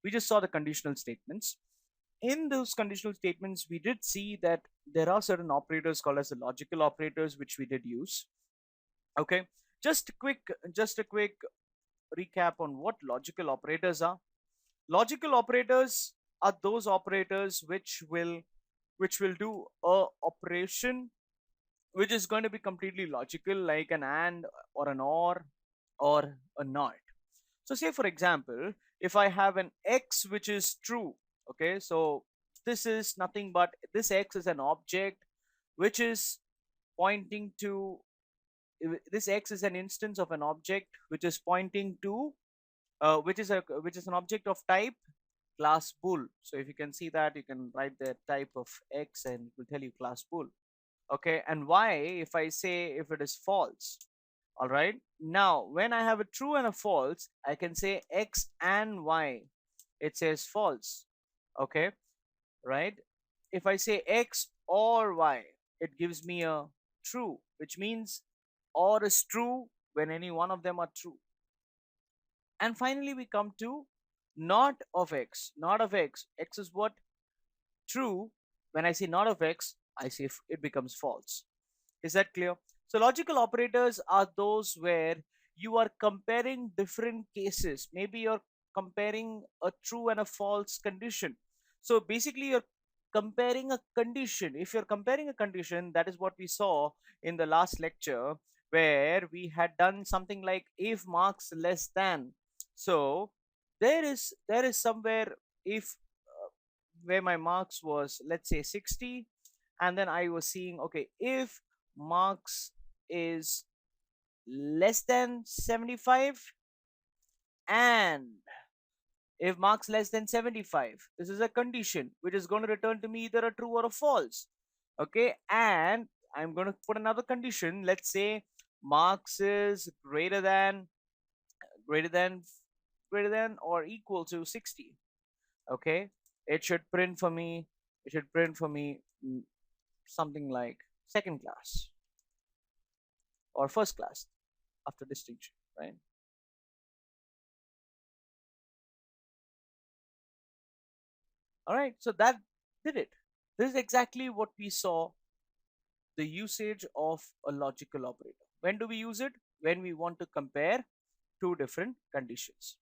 we just saw the conditional statements. In those conditional statements, we did see that there are certain operators called as the logical operators, which we did use. Okay, just a quick, just a quick recap on what logical operators are. Logical operators are those operators which will do a operation which is going to be completely logical, like an and or an or a not. So say for example, if I have an x which is true, okay, so this is nothing but this x is an object which is pointing to, this x is an instance of an object which is pointing to which is an object of type class bool. So if you can see that, you can write the type of x and it will tell you class bool. Okay, and y, if I say if it is false. All right, now when I have a true and a false, I can say x and y, it says false. Okay, right? If I say x or y, it gives me a true, which means or is true when any one of them are true. And finally we come to not of x. Not of x, x is what? True. When I say not of x, I say it becomes false. Is that clear? So logical operators are those where you are comparing different cases. Maybe you're comparing a true and a false condition. So basically you're comparing a condition. If you're comparing a condition, that is what we saw in the last lecture, where we had done something like if marks less than. So there is somewhere, if where my marks was, let's say, 60, and then I was seeing, okay, if marks is less than 75, and if marks less than 75, this is a condition which is going to return to me either a true or a false. Okay, and I'm going to put another condition. Let's say marks is greater than greater than or equal to 60. Okay, it should print for me, something like second class or first class after distinction, right? All right, so that did it. This is exactly what we saw, the usage of a logical operator. When do we use it? When we want to compare two different conditions.